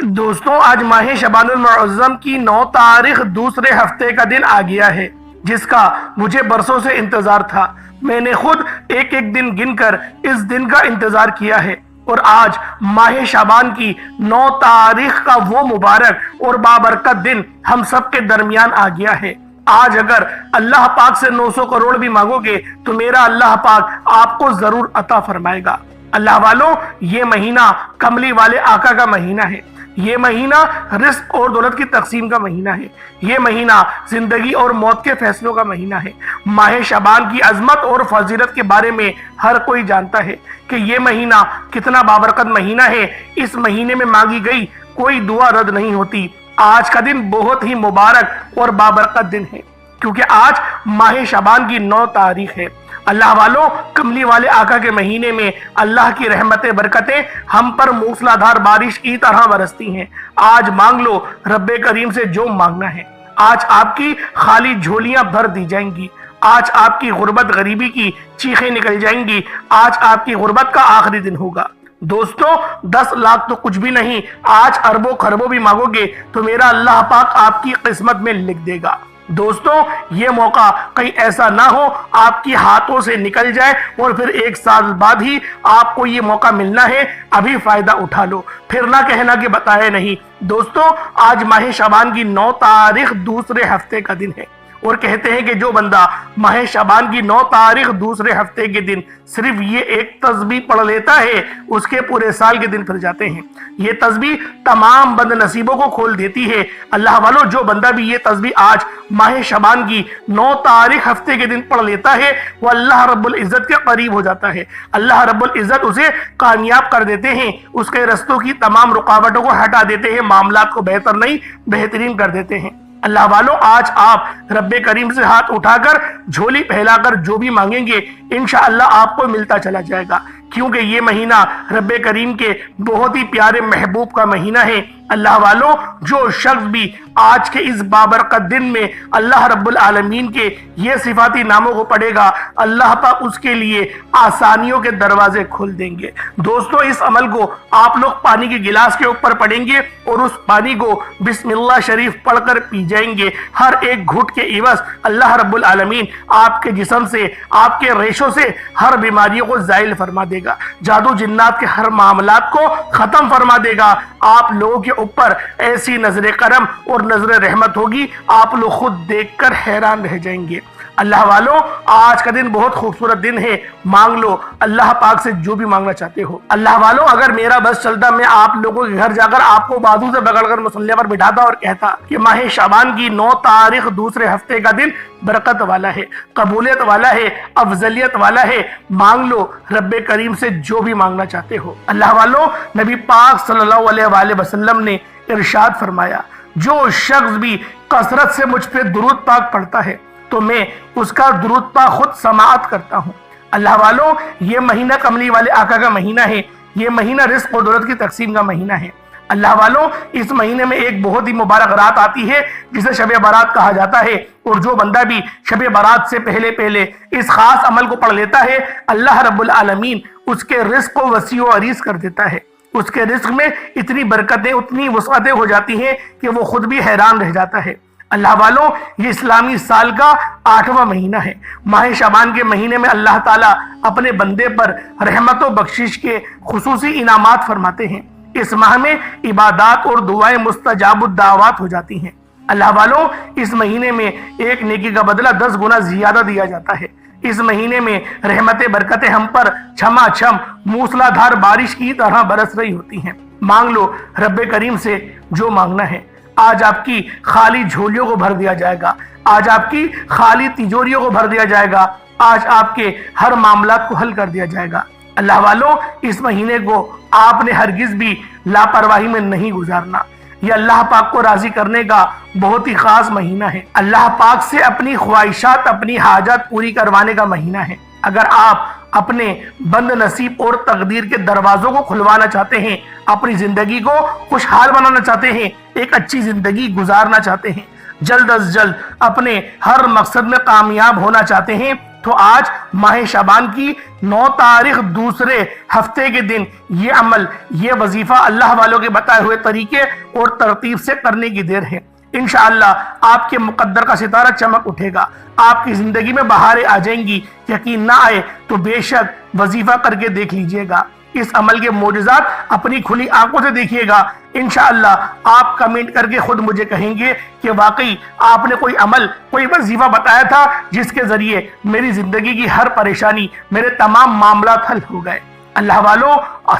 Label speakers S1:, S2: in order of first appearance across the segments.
S1: دوستوں آج ماہ شعبان المعظم کی 9 تاریخ دوسرے ہفتے کا دن آ گیا ہے، جس کا مجھے برسوں سے انتظار تھا۔ میں نے خود ایک ایک دن گن کر اس دن کا انتظار کیا ہے، اور آج ماہ شعبان کی 9 تاریخ کا وہ مبارک اور بابرکت دن ہم سب کے درمیان آ گیا ہے۔ آج اگر اللہ پاک سے 900 کروڑ بھی مانگو گے تو میرا اللہ پاک آپ کو ضرور عطا فرمائے گا۔ اللہ والوں، یہ مہینہ کملی والے آقا کا مہینہ ہے، یہ مہینہ رزق اور دولت کی تقسیم کا مہینہ ہے، یہ مہینہ زندگی اور موت کے فیصلوں کا مہینہ ہے۔ ماہ شعبان کی عظمت اور فضیلت کے بارے میں ہر کوئی جانتا ہے کہ یہ مہینہ کتنا بابرکت مہینہ ہے۔ اس مہینے میں مانگی گئی کوئی دعا رد نہیں ہوتی۔ آج کا دن بہت ہی مبارک اور بابرکت دن ہے، کیونکہ آج ماہ شعبان کی 9 تاریخ ہے۔ اللہ والوں، کملی والے آقا کے مہینے میں اللہ کی رحمتیں برکتیں ہم پر موسلا دھار بارش کی طرح برستی ہیں۔ آج مانگ لو رب کریم سے جو مانگنا ہے۔ آج آپ کی خالی جھولیاں بھر دی جائیں گی، آج آپ کی غربت غریبی کی چیخیں نکل جائیں گی، آج آپ کی غربت کا آخری دن ہوگا۔ دوستوں 10 لاکھ تو کچھ بھی نہیں، آج اربوں خربوں بھی مانگو گے تو میرا اللہ پاک آپ کی قسمت میں لکھ دے گا۔ دوستوں یہ موقع کہیں ایسا نہ ہو آپ کی ہاتھوں سے نکل جائے اور پھر 1 سال بعد ہی آپ کو یہ موقع ملنا ہے، ابھی فائدہ اٹھا لو، پھر نہ کہنا کہ بتائے نہیں۔ دوستوں آج ماہ شعبان کی 9 تاریخ دوسرے ہفتے کا دن ہے، اور کہتے ہیں کہ جو بندہ ماہ شعبان کی 9 تاریخ دوسرے ہفتے کے دن صرف یہ ایک تسبیح پڑھ لیتا ہے، اس کے پورے سال کے دن پھر جاتے ہیں۔ یہ تسبیح تمام بد نصیبوں کو کھول دیتی ہے۔ اللہ والوں، جو بندہ بھی یہ تسبیح آج ماہ شعبان کی 9 تاریخ ہفتے کے دن پڑھ لیتا ہے، وہ اللہ رب العزت کے قریب ہو جاتا ہے۔ اللہ رب العزت اسے کامیاب کر دیتے ہیں، اس کے رستوں کی تمام رکاوٹوں کو ہٹا دیتے ہیں، معاملات کو بہتر نہیں بہترین کر دیتے ہیں۔ اللہ والوں، آج آپ رب کریم سے ہاتھ اٹھا کر جھولی پھیلا کر جو بھی مانگیں گے انشاءاللہ آپ کو ملتا چلا جائے گا، کیونکہ یہ مہینہ رب کریم کے بہت ہی پیارے محبوب کا مہینہ ہے۔ اللہ والوں، جو شخص بھی آج کے اس بابرکت دن میں اللہ رب العالمین کے یہ صفاتی ناموں کو پڑھے گا، اللہ پاک اس کے لیے آسانیوں کے دروازے کھول دیں گے۔ دوستو اس عمل کو آپ لوگ پانی کے گلاس کے اوپر پڑھیں گے اور اس پانی کو بسم اللہ شریف پڑھ کر پی جائیں گے۔ ہر ایک گھٹ کے عوض اللہ رب العالمین آپ کے جسم سے، آپ کے ریشوں سے ہر بیماریوں کو زائل فرما دے گا، جادو جنات کے ہر معاملات کو ختم فرما دے گا۔ آپ لوگوں کے اوپر ایسی نظر کرم اور نظر رحمت ہوگی، آپ لوگ خود دیکھ کر حیران رہ جائیں گے۔ اللہ والوں، آج کا دن بہت خوبصورت دن ہے، مانگ لو اللہ پاک سے جو بھی مانگنا چاہتے ہو۔ اللہ والوں، اگر میرا بس چلتا میں آپ لوگوں کے گھر جا کر آپ کو بازو سے پکڑ کر مصلی پر بٹھاتا اور کہتا کہ ماہ شعبان کی 9 تاریخ دوسرے ہفتے کا دن برکت والا ہے، قبولیت والا ہے، افضلیت والا ہے، مانگ لو رب کریم سے جو بھی مانگنا چاہتے ہو۔ اللہ والوں، نبی پاک صلی اللہ علیہ وآلہ وسلم نے ارشاد فرمایا، جو شخص بھی کثرت سے مجھ پہ درود پاک پڑھتا ہے تو میں اس کا درود پاک خود سماعت کرتا ہوں۔ اللہ والوں، یہ مہینہ کملی والے آقا کا مہینہ ہے، یہ مہینہ رزق اور دولت کی تقسیم کا مہینہ ہے۔ اللہ والوں، اس مہینے میں ایک بہت ہی مبارک رات آتی ہے جسے شب برات کہا جاتا ہے، اور جو بندہ بھی شب برات سے پہلے اس خاص عمل کو پڑھ لیتا ہے، اللہ رب العالمین اس کے رزق کو وسیع و عریض کر دیتا ہے۔ اس کے رزق میں اتنی برکتیں، اتنی وسعتیں ہو جاتی ہیں کہ وہ خود بھی حیران رہ جاتا ہے۔ اللہ والوں، یہ اسلامی سال کا 8واں مہینہ ہے۔ ماہ شعبان کے مہینے میں اللہ تعالیٰ اپنے بندے پر رحمت و بخشش کے خصوصی انعامات فرماتے ہیں۔ اس ماہ میں عبادات اور دعائیں مستجاب الدعوات ہو جاتی ہیں۔ اللہ والوں، اس مہینے میں ایک نیکی کا بدلہ 10 گنا زیادہ دیا جاتا ہے۔ اس مہینے میں رحمتیں برکتیں ہم پر چھما چھم موسلا دھار بارش کی طرح برس رہی ہوتی ہیں۔ مانگ لو رب کریم سے جو مانگنا ہے، آج آپ کی خالی جھولیوں کو بھر دیا جائے گا، آج آپ کی خالی تجوریوں کو بھر دیا جائے گا، آج آپ کے ہر معاملات کو حل کر دیا جائے گا۔ اللہ والوں، اس مہینے کو آپ نے ہرگز بھی لاپرواہی میں نہیں گزارنا۔ یہ اللہ پاک کو راضی کرنے کا بہت ہی خاص مہینہ ہے، اللہ پاک سے اپنی خواہشات، اپنی حاجات پوری کروانے کا مہینہ ہے۔ اگر آپ اپنے بند نصیب اور تقدیر کے دروازوں کو کھلوانا چاہتے ہیں، اپنی زندگی کو خوشحال بنانا چاہتے ہیں، ایک اچھی زندگی گزارنا چاہتے ہیں، جلد از جلد اپنے ہر مقصد میں کامیاب ہونا چاہتے ہیں، تو آج ماہ شعبان کی 9 تاریخ دوسرے ہفتے کے دن یہ عمل، یہ وظیفہ اللہ والوں کے بتائے ہوئے طریقے اور ترتیب سے کرنے کی دیر ہے۔ انشاءاللہ آپ کے مقدر کا ستارہ چمک اٹھے گا، آپ کی زندگی میں بہاریں آ جائیں گی۔ یقین نہ آئے تو بے شک وظیفہ کر کے دیکھ لیجئے گا، اس عمل کے معجزات اپنی کھلی آنکھوں سے دیکھیے گا۔ انشاءاللہ آپ کمنٹ کر کے خود مجھے کہیں گے کہ واقعی آپ نے کوئی عمل، کوئی وظیفہ بتایا تھا جس کے ذریعے میری زندگی کی ہر پریشانی، میرے تمام معاملات حل ہو گئے۔ اللہ والوں،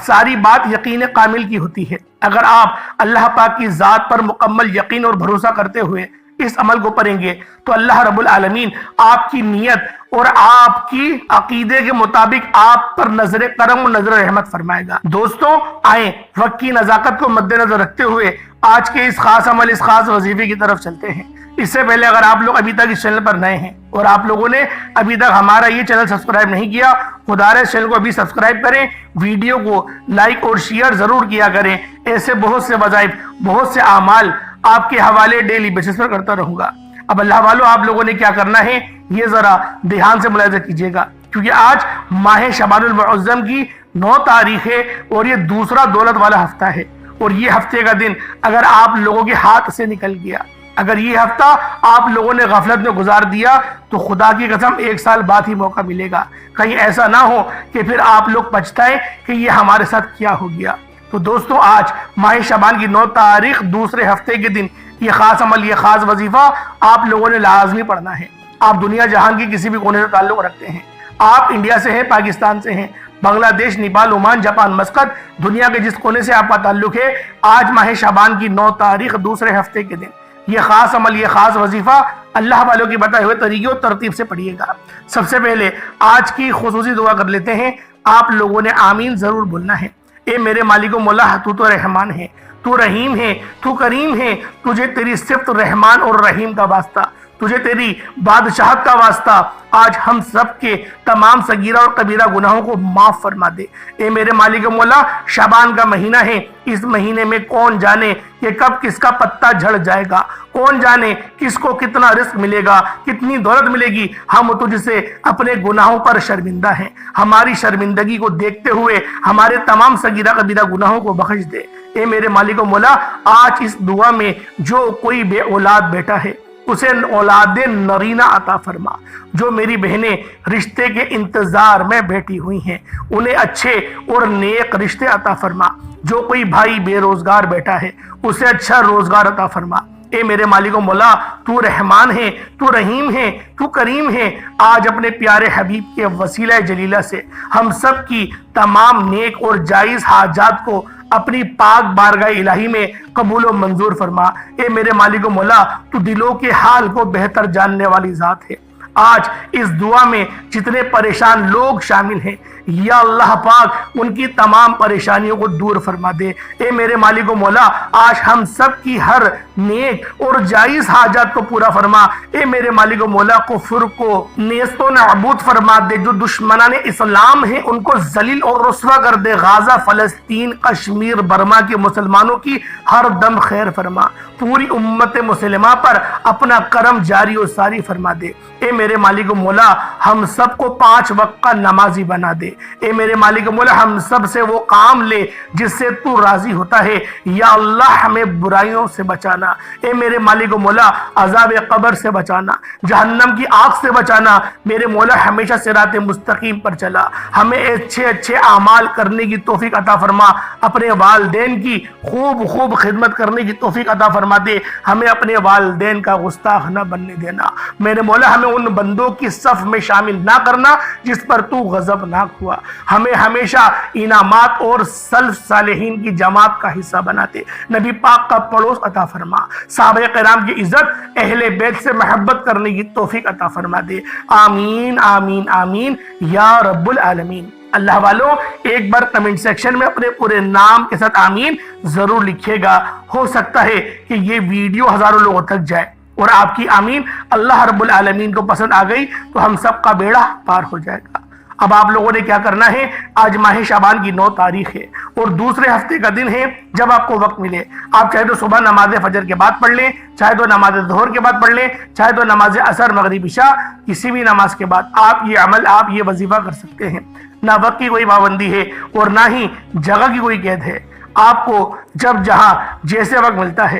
S1: ساری بات یقین کامل کی ہوتی ہے۔ اگر آپ اللہ پاک کی ذات پر مکمل یقین اور بھروسہ کرتے ہوئے اس عمل کو پڑھیں گے تو اللہ رب العالمین آپ کی نیت اور آپ کی عقیدے کے مطابق آپ پر نظر کرم و نظر رحمت فرمائے گا۔ دوستوں، آئیں وقت کی نزاکت کو مد نظر رکھتے ہوئے آج کے اس خاص عمل، اس خاص وظیفے کی طرف چلتے ہیں۔ اس سے پہلے اگر آپ لوگ ابھی تک اس چینل پر نئے ہیں اور آپ لوگوں نے ابھی تک ہمارا یہ چینل سبسکرائب نہیں کیا، خدا رے چینل کو ابھی سبسکرائب کریں، ویڈیو کو لائک اور شیئر ضرور کیا کریں۔ ایسے بہت سے وظائف، بہت سے اعمال آپ کے حوالے ڈیلی بیسس پر کرتا رہوں گا۔ اب اللہ والوں، آپ لوگوں نے کیا کرنا ہے یہ ذرا دھیان سے ملاحظہ کیجئے گا، کیونکہ آج ماہ شعبان المعظم کی 9 تاریخ ہے اور یہ دوسرا دولت والا ہفتہ ہے۔ اور یہ ہفتے کا دن اگر آپ لوگوں کے ہاتھ سے نکل گیا، اگر یہ ہفتہ آپ لوگوں نے غفلت میں گزار دیا تو خدا کی قسم 1 سال بعد ہی موقع ملے گا۔ کہیں ایسا نہ ہو کہ پھر آپ لوگ پچھتائیں کہ یہ ہمارے ساتھ کیا ہو گیا۔ تو دوستوں، آج ماہ شعبان کی 9 تاریخ دوسرے ہفتے کے دن یہ خاص عمل، یہ خاص وظیفہ آپ لوگوں نے لازمی پڑھنا ہے۔ آپ دنیا جہان کی کسی بھی کونے سے تعلق رکھتے ہیں، آپ انڈیا سے ہیں، پاکستان سے ہیں، بنگلہ دیش، نیپال، عمان، جاپان، مسقط، دنیا کے جس کونے سے آپ کا تعلق ہے، آج ماہ شعبان کی 9 تاریخ دوسرے ہفتے کے دن یہ خاص عمل، یہ خاص وظیفہ اللہ والوں کے بتائے ہوئے طریقے اور ترتیب سے پڑھیے گا۔ سب سے پہلے آج کی خصوصی دعا کر لیتے ہیں۔ آپ لوگوں نے آمین ضرور بولنا ہے۔ اے میرے مالک و مولا، تو تو رحمان ہے، تو رحیم ہے، تو کریم ہے، تجھے تیری صفت رحمان اور رحیم کا واسطہ، تجھے تیری بادشاہت کا واسطہ آج ہم سب کے تمام صغیرہ اور کبیرہ گناہوں کو معاف فرما دے۔ اے میرے مالک مولا، شعبان کا مہینہ ہے، اس مہینے میں کون جانے کہ کب کس کا پتہ جھڑ جائے گا، کون جانے کس کو کتنا رزق ملے گا، کتنی دولت ملے گی۔ ہم تجھ سے اپنے گناہوں پر شرمندہ ہیں، ہماری شرمندگی کو دیکھتے ہوئے ہمارے تمام صغیرہ کبیرہ گناہوں کو بخش دے۔ اے میرے مالک مولا، آج اس دعا میں جو کوئی بے اولاد بیٹا ہے اسے اولاد نرینہ عطا فرما، جو میری بہنیں رشتے کے انتظار میں بیٹھی ہوئی ہیں انہیں اچھے اور نیک رشتے عطا فرما، جو کوئی بھائی بے روزگار بیٹھا ہے اسے اچھا روزگار عطا فرما۔ اے میرے مالک و مولا، تو رحمان ہے، تو رحیم ہے، تو کریم ہے۔ آج اپنے پیارے حبیب کے وسیلہ جلیلہ سے ہم سب کی تمام نیک اور جائز حاجات کو اپنی پاک بارگاہ الہی میں قبول و منظور فرما۔ اے میرے مالک و مولا، تو دلوں کے حال کو بہتر جاننے والی ذات ہے۔ آج اس دعا میں جتنے پریشان لوگ شامل ہیں، یا اللہ پاک ان کی تمام پریشانیوں کو دور فرما دے۔ اے میرے مالک و مولا، آج ہم سب کی ہر نیک اور جائز حاجات کو پورا فرما۔ اے میرے مالک و مولا، کفر کو نیست و نابود فرما دے، جو دشمنان اسلام ہیں ان کو ذلیل اور رسوا کر دے۔ غازہ، فلسطین، کشمیر، برما کے مسلمانوں کی ہر دم خیر فرما۔ پوری امت مسلمہ پر اپنا کرم جاری و ساری فرما دے۔ اے میرے مالک و مولا، ہم سب کو 5 وقت کا نمازی بنا دے۔ اے میرے مالک و مولا، ہم سب سے وہ کام لے جس سے تو راضی ہوتا ہے۔ یا اللہ، ہمیں برائیوں سے بچانا۔ اے میرے مالک و مولا، عذاب قبر سے بچانا، جہنم کی آگ سے بچانا۔ میرے مولا، ہمیشہ صراط مستقیم پر چلا، ہمیں اچھے اچھے اعمال کرنے کی توفیق عطا فرما۔ اپنے والدین کی خوب خدمت کرنے کی توفیق عطا فرما دے۔ ہمیں اپنے والدین کا گستاخ نہ بننے دینا۔ میرے مولا، ہمیں ان بندوں کی صف میں شامل نہ کرنا جس پر تو غضبناک ہوا۔ ہمیں ہمیشہ انعامات اور سلف صالحین کی جماعت کا حصہ بنا دے۔ نبی پاک کا پڑوس عطا فرما۔ صحابہ کرام کی عزت، اہل بیت سے محبت کرنے کی توفیق عطا فرما دے۔ آمین آمین آمین یا رب العالمین۔ اللہ والوں، ایک بار کمنٹ سیکشن میں اپنے پورے نام کے ساتھ آمین ضرور لکھیے گا۔ ہو سکتا ہے کہ یہ ویڈیو ہزاروں لوگوں تک جائے اور آپ کی آمین اللہ رب العالمین کو پسند آ گئی تو ہم سب کا بیڑا پار ہو جائے گا۔ اب آپ لوگوں نے کیا کرنا ہے، آج ماہ شعبان کی 9 تاریخ ہے اور دوسرے ہفتے کا دن ہے، جب آپ کو وقت ملے آپ چاہے تو صبح نماز فجر کے بعد پڑھ لیں، چاہے تو نماز ظہر کے بعد پڑھ لیں، چاہے تو نماز عصر مغرب عشاء کسی بھی نماز کے بعد آپ یہ عمل، آپ یہ وظیفہ کر سکتے ہیں۔ نہ وقت کی کوئی پابندی ہے اور نہ ہی جگہ کی کوئی قید ہے، آپ کو جب جہاں جیسے وقت ملتا ہے۔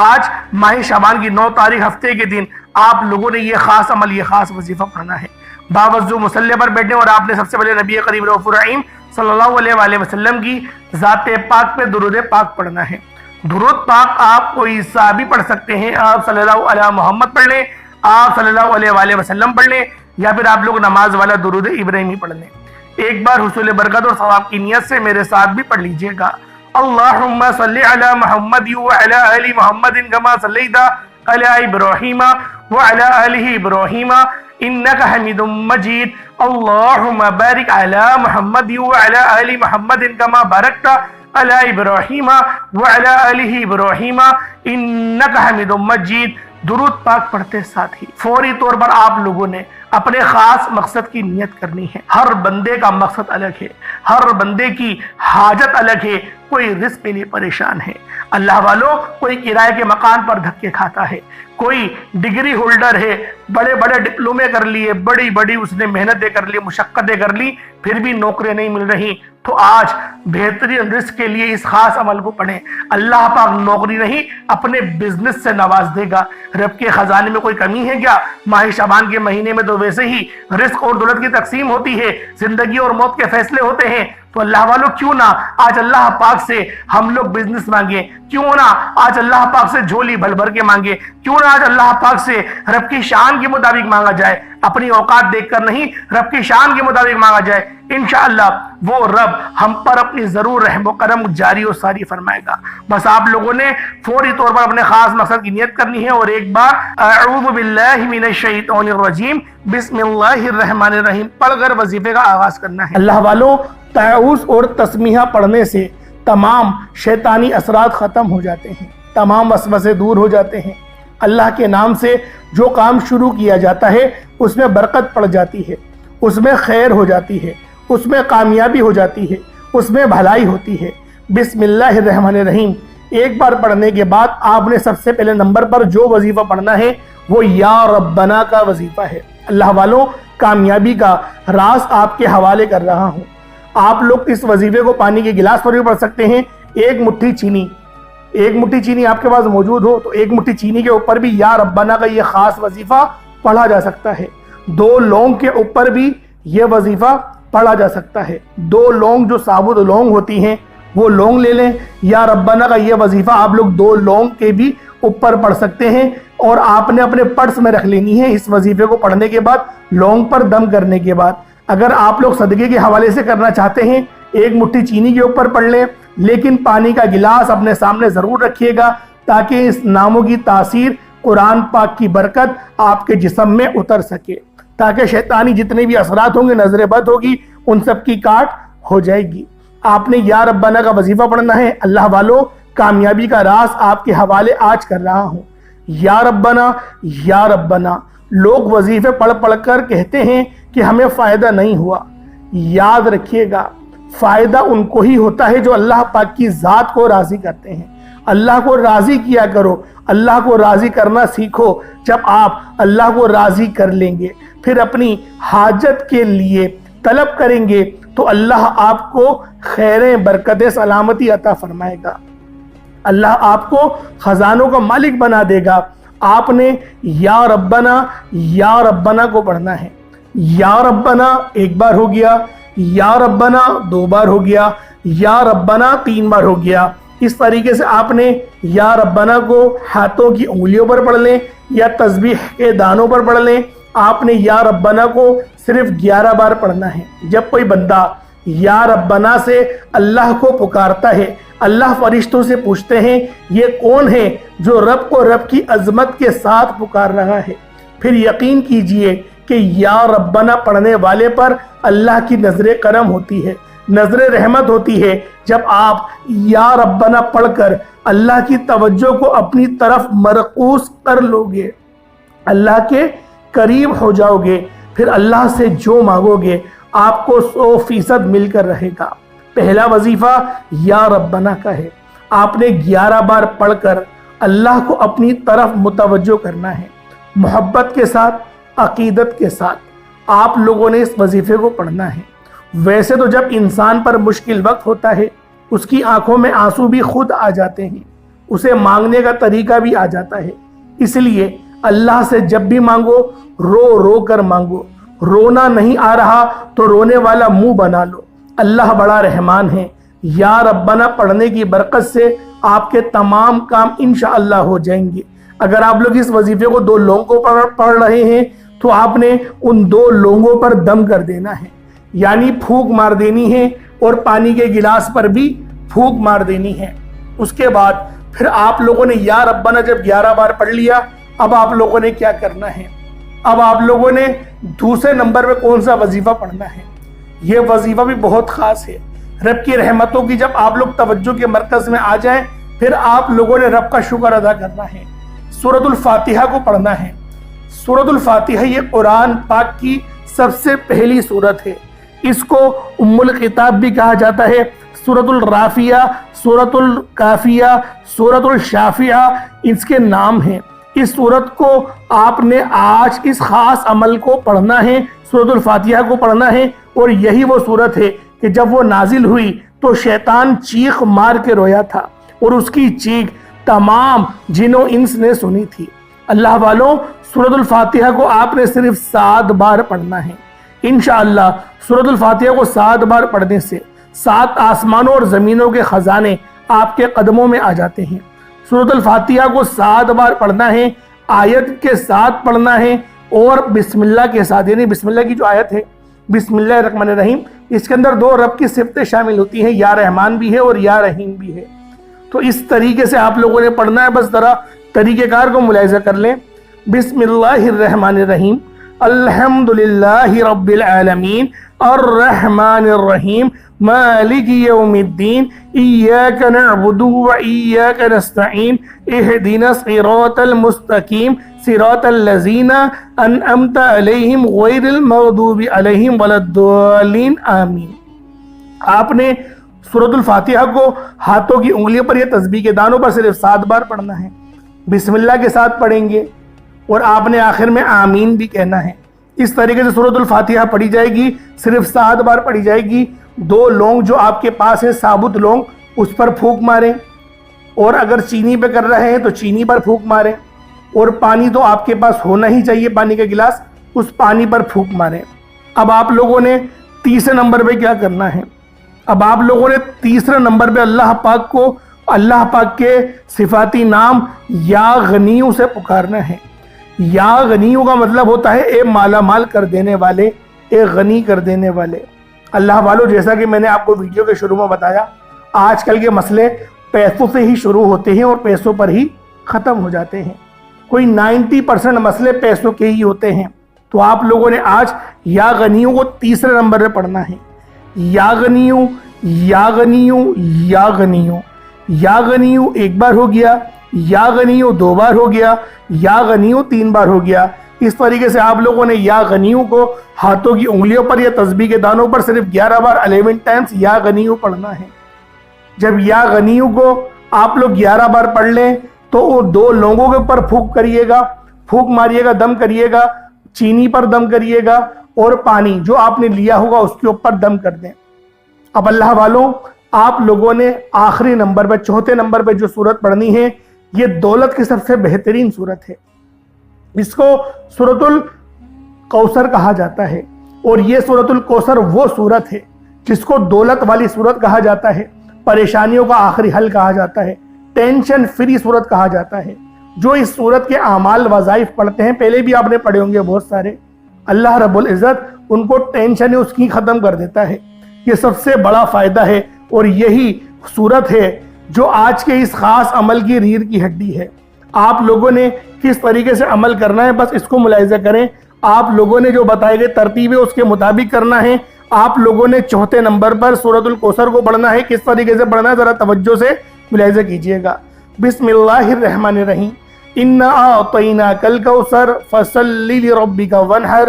S1: آج ماہ شعبان کی 9 تاریخ ہفتے کے دن آپ لوگوں نے یہ خاص عمل، یہ خاص وظیفہ پڑھنا ہے۔ باوضو مصلی پر بیٹھنے اور آپ نے سب سے پہلے نبی کریم رؤوف الرحیم صلی اللہ علیہ وآلہ وسلم کی ذات پاک پہ درود پاک پڑھنا ہے۔ درود پاک آپ کوئی سا بھی پڑھ سکتے ہیں، آپ صلی اللہ علیہ محمد پڑھ لیں، آپ صلی اللہ علیہ وآلہ وسلم پڑھ لیں، یا پھر آپ لوگ نماز والا درود ابراہیمی پڑھ لیں۔ ایک بار حصول برکت اور ثواب کی نیت سے میرے ساتھ بھی پڑھ لیجئے گا۔ اللہم صلی علی محمد وعلی آل محمد کما صلیت علی ابراہیم وعلی آل ابراہیم انک حمید مجید۔ اللہم بارک علی محمد وعلی آل محمد کما بارکت علی ابراہیم وعلی آل ابراہیم انک حمید مجید۔ درود پاک پڑھتے ساتھ ہی فوری طور پر آپ لوگوں نے اپنے خاص مقصد کی نیت کرنی ہے۔ ہر بندے کا مقصد الگ ہے، ہر بندے کی حاجت الگ ہے۔ کوئی رزق کے لیے پریشان ہے، اللہ والوں، کوئی کرائے کے مکان پر دھکے کھاتا ہے، کوئی ڈگری ہولڈر ہے، بڑے بڑے ڈپلومے کر لیے، بڑی بڑی اس نے محنتیں کر لی، مشقتیں کر لی، پھر بھی نوکری نہیں مل رہی۔ تو آج بہترین رزق کے لیے اس خاص عمل کو پڑھیں۔ اللہ پاک نوکری نہیں اپنے بزنس سے نواز دے گا۔ رب کے خزانے میں کوئی کمی ہے کیا؟ ماہ شعبان کے مہینے میں تو ویسے ہی رزق اور دولت کی تقسیم ہوتی ہے، زندگی اور موت کے فیصلے ہوتے ہیں۔ تو اللہ والوں کیوں نہ آج اللہ پاک سے ہم لوگ بزنس مانگیں، کیوں نہ آج اللہ پاک سے جھولی بھر بھر کے مانگے، کیوں نہ آج اللہ پاک سے رب کی شان کے مطابق مانگا جائے، اپنی اوقات دیکھ کر نہیں، رب کی شان کے مطابق مانگا جائے۔ انشاءاللہ وہ رب ہم پر اپنی ضرور رحم و کرم جاری و ساری فرمائے گا۔ بس آپ لوگوں نے فوری طور پر اپنے خاص مقصد کی نیت کرنی ہے اور ایک بار اعوذ باللہ من الشیطان الرجیم بسم اللہ الرحمن الرحیم پڑھ کر وظیفے کا آغاز کرنا ہے۔ اللہ والوں، تعوذ اور تسمیہ پڑھنے سے تمام شیطانی اثرات ختم ہو جاتے ہیں، تمام وسوسے دور ہو جاتے ہیں۔ اللہ کے نام سے جو کام شروع کیا جاتا ہے اس میں برکت پڑ جاتی ہے، اس میں خیر ہو جاتی ہے، اس میں کامیابی ہو جاتی ہے، اس میں بھلائی ہوتی ہے۔ بسم اللہ الرحمن الرحیم ایک بار پڑھنے کے بعد آپ نے سب سے پہلے نمبر پر جو وظیفہ پڑھنا ہے وہ یا ربنا کا وظیفہ ہے۔ اللہ والوں، کامیابی کا راز آپ کے حوالے کر رہا ہوں۔ آپ لوگ اس وظیفے کو پانی کے گلاس پر بھی پڑھ سکتے ہیں۔ ایک مٹھی چینی آپ کے پاس موجود ہو تو ایک مٹھی چینی کے اوپر بھی یا ربنا کا یہ خاص وظیفہ پڑھا جا سکتا ہے۔ 2 لونگ کے اوپر بھی یہ وظیفہ پڑھا جا سکتا ہے۔ 2 لونگ جو ثابت لونگ ہوتی ہیں وہ لونگ لے لیں۔ یا ربنا کا یہ وظیفہ آپ لوگ 2 لونگ کے بھی اوپر پڑھ سکتے ہیں اور آپ نے اپنے پرس میں رکھ لینی ہے اس وظیفے کو پڑھنے کے بعد، لونگ پر دم کرنے کے بعد۔ اگر آپ لوگ صدقے کے حوالے سے کرنا چاہتے ہیں، ایک مٹھی چینی کے اوپر پڑھ لیں، لیکن پانی کا گلاس اپنے سامنے ضرور رکھیے گا تاکہ اس ناموں کی تاثیر، قرآن پاک کی برکت آپ کے جسم میں اتر سکے، تاکہ شیطانی جتنے بھی اثرات ہوں گے، نظر بد ہوگی، ان سب کی کاٹ ہو جائے گی۔ آپ نے یا ربنا کا وظیفہ پڑھنا ہے۔ اللہ والوں، کامیابی کا راز آپ کے حوالے آج کر رہا ہوں۔ یا ربنا، یا ربنا لوگ وظیفے پڑھ پڑھ کر کہتے ہیں کہ ہمیں فائدہ نہیں ہوا۔ یاد رکھیے گا، فائدہ ان کو ہی ہوتا ہے جو اللہ پاک کی ذات کو راضی کرتے ہیں۔ اللہ کو راضی کیا کرو، اللہ کو راضی کرنا سیکھو۔ جب آپ اللہ کو راضی کر لیں گے، پھر اپنی حاجت کے لیے طلب کریں گے تو اللہ آپ کو خیریں، برکتیں، سلامتی عطا فرمائے گا۔ اللہ آپ کو خزانوں کا مالک بنا دے گا۔ آپ نے یا ربنا کو پڑھنا ہے۔ یا ربنا ایک بار ہو گیا، یا ربنا 2 بار ہو گیا، یا ربنا 3 بار ہو گیا۔ اس طریقے سے آپ نے یا ربنا کو ہاتھوں کی انگلیوں پر پڑھ لیں یا تسبیح کے دانوں پر پڑھ لیں۔ آپ نے یا ربنا کو صرف 11 بار پڑھنا ہے۔ جب کوئی بندہ یا ربنا سے اللہ کو پکارتا ہے، اللہ فرشتوں سے پوچھتے ہیں یہ کون ہے جو رب کو رب کی عظمت کے ساتھ پکار رہا ہے، پھر یقین کیجئے کہ یا ربنا پڑھنے والے پر اللہ کی نظر کرم ہوتی ہے، نظر رحمت ہوتی ہے۔ جب آپ یا ربنا پڑھ کر اللہ کی توجہ کو اپنی طرف مرکوز کر لو گے، اللہ کے قریب ہو جاؤ گے، پھر اللہ سے جو مانگو گے آپ کو 100% مل کر رہے گا۔ پہلا وظیفہ یا ربنا کا ہے، آپ نے 11 بار پڑھ کر اللہ کو اپنی طرف متوجہ کرنا ہے، محبت کے ساتھ، عقیدت کے ساتھ آپ لوگوں نے اس وظیفے کو پڑھنا ہے۔ ویسے تو جب انسان پر مشکل وقت ہوتا ہے اس کی آنکھوں میں آنسو بھی خود آ جاتے ہیں، اسے مانگنے کا طریقہ بھی آ جاتا ہے، اس لیے اللہ سے جب بھی مانگو رو رو کر مانگو، رونا نہیں آ رہا تو رونے والا منہ بنا لو۔ اللہ بڑا رحمان ہے، یا ربنا پڑھنے کی برکت سے آپ کے تمام کام انشاءاللہ ہو جائیں گے۔ اگر آپ لوگ اس وظیفے کو 2 لوگوں پر پڑھ رہے ہیں تو آپ نے ان 2 لوگوں پر دم کر دینا ہے، یعنی پھونک مار دینی ہے، اور پانی کے گلاس پر بھی پھونک مار دینی ہے۔ اس کے بعد پھر آپ لوگوں نے یا ربنا جب 11 بار پڑھ لیا، اب آپ لوگوں نے کیا کرنا ہے؟ اب آپ لوگوں نے دوسرے نمبر پہ کون سا وظیفہ پڑھنا ہے؟ یہ وظیفہ بھی بہت خاص ہے۔ رب کی رحمتوں کی جب آپ لوگ توجہ کے مرکز میں آ جائیں پھر آپ لوگوں نے رب کا شکر ادا کرنا ہے، سورۃ الفاتحہ کو پڑھنا ہے۔ سورۃ الفاتحہ یہ قرآن پاک کی سب سے پہلی سورت ہے، اس کو ام الکتاب بھی کہا جاتا ہے، سورۃ الرافیہ، سورۃ الکافیہ، سورۃ الشافیہ اس کے نام ہیں۔ اس سورت کو آپ نے آج اس خاص عمل کو پڑھنا ہے، سورۃ الفاتحہ کو پڑھنا ہے، اور یہی وہ سورت ہے کہ جب وہ نازل ہوئی تو شیطان چیخ مار کے رویا تھا، اور اس کی چیخ تمام جن و انس نے سنی تھی۔ اللہ والوں، سورۃ الفاتحہ کو آپ نے صرف 7 بار پڑھنا ہے۔ انشاءاللہ سورۃ الفاتحہ کو 7 بار پڑھنے سے 7 آسمانوں اور زمینوں کے خزانے آپ کے قدموں میں آ جاتے ہیں۔ سورۃ الفاتحہ کو 7 بار پڑھنا ہے، آیت کے ساتھ پڑھنا ہے، اور بسم اللہ کے ساتھ، یعنی بسم اللہ کی جو آیت ہے بسم اللہ الرحمن الرحیم، اس کے اندر 2 رب کی صفتیں شامل ہوتی ہیں، یا رحمان بھی ہے اور یا رحیم بھی ہے۔ تو اس طریقے سے آپ لوگوں نے پڑھنا ہے، بس ذرا طریقہ کار کو ملاحظہ کر لیں۔ بسم اللہ الرحمن الرحیم، الحمدللہ رب العالمین، الرحمن الرحیم، مالک یوم الدین، ایاک نعبد و ایاک نستعین، اہدنا الصراط المستقیم، صراط الذین انعمت علیہم غیر المغضوب علیہم ولا الضالین، آمین۔ آپ نے سورۃ الفاتحہ کو ہاتھوں کی انگلیوں پر یا تسبیح کے دانوں پر صرف 7 بار پڑھنا ہے، بسم اللہ کے ساتھ پڑھیں گے، اور آپ نے آخر میں آمین بھی کہنا ہے۔ اس طریقے سے سورۃ الفاتحہ پڑھی جائے گی، صرف 7 بار پڑھی جائے گی۔ 2 لونگ جو آپ کے پاس ہے ثابت لونگ، اس پر پھونک ماریں، اور اگر چینی پہ کر رہے ہیں تو چینی پر پھونک ماریں، اور پانی تو آپ کے پاس ہونا ہی چاہیے، پانی کا گلاس، اس پانی پر پھونک ماریں۔ اب آپ لوگوں نے تیسرے نمبر پہ کیا کرنا ہے؟ اب آپ لوگوں نے تیسرے نمبر پہ اللہ پاک کو اللہ پاک کے صفاتی نام یا غنیوں سے پکارنا ہے۔ یا غنیوں کا مطلب ہوتا ہے اے مالا مال کر دینے والے، اے غنی کر دینے والے۔ اللہ والوں، جیسا کہ میں نے آپ کو ویڈیو کے شروع میں بتایا، آج کل کے مسئلے پیسوں سے ہی شروع ہوتے ہیں اور پیسوں پر ہی ختم ہو جاتے ہیں۔ کوئی 90% مسئلے پیسوں کے ہی ہوتے ہیں۔ تو آپ لوگوں نے آج یا غنیوں کو تیسرے نمبر پہ پڑھنا ہے۔ یا غنیوں، یا غنیوں، یا غنیوں، یا غنیوں 1 بار ہو گیا، یا غنیوں 2 بار ہو گیا، یا غنیوں 3 بار ہو گیا۔ اس طریقے سے آپ لوگوں نے یا غنیوں کو ہاتھوں کی انگلیوں پر یا تسبیح کے دانوں پر صرف 11 بار 11 ٹائمز یا غنیوں پڑھنا ہے۔ جب یا غنیوں کو آپ لوگ 11 بار پڑھ لیں تو وہ 2 لونگوں کے اوپر پھونک کریے گا، پھونک ماریے گا، دم کریے گا، چینی پر دم کریے گا، اور پانی جو آپ نے لیا ہوگا اس کے اوپر دم کر دیں۔ اب اللہ والوں، آپ لوگوں نے آخری نمبر پہ، چوتھے نمبر پہ جو سورت پڑھنی ہے، یہ دولت کی سب سے بہترین سورت ہے۔ اس کو سورۃ الکوثر کہا جاتا ہے، اور یہ سورۃ الکوثر وہ سورت ہے جس کو دولت والی سورت کہا جاتا ہے، پریشانیوں کا آخری حل کہا جاتا ہے، ٹینشن فری سورت کہا جاتا ہے۔ جو اس سورت کے اعمال وظائف پڑھتے ہیں، پہلے بھی آپ نے پڑھے ہوں گے بہت سارے، اللہ رب العزت ان کو ٹینشن اس کی ختم کر دیتا ہے۔ یہ سب سے بڑا فائدہ ہے، اور یہی سورت ہے جو آج کے اس خاص عمل کی ریڑھ کی ہڈی ہے۔ آپ لوگوں نے کس طریقے سے عمل کرنا ہے، بس اس کو ملاحظہ کریں۔ آپ لوگوں نے جو بتائے گئے ترتیب ہے اس کے مطابق کرنا ہے۔ آپ لوگوں نے چوتھے نمبر پر سورۃ الکوثر کو پڑھنا ہے۔ کس طریقے سے پڑھنا ہے ذرا توجہ سے ملاحظہ کیجئے گا۔ بسم اللہ الرحمن الرحیم، انا اعطیناک الکوثر فصل لربک وانحر،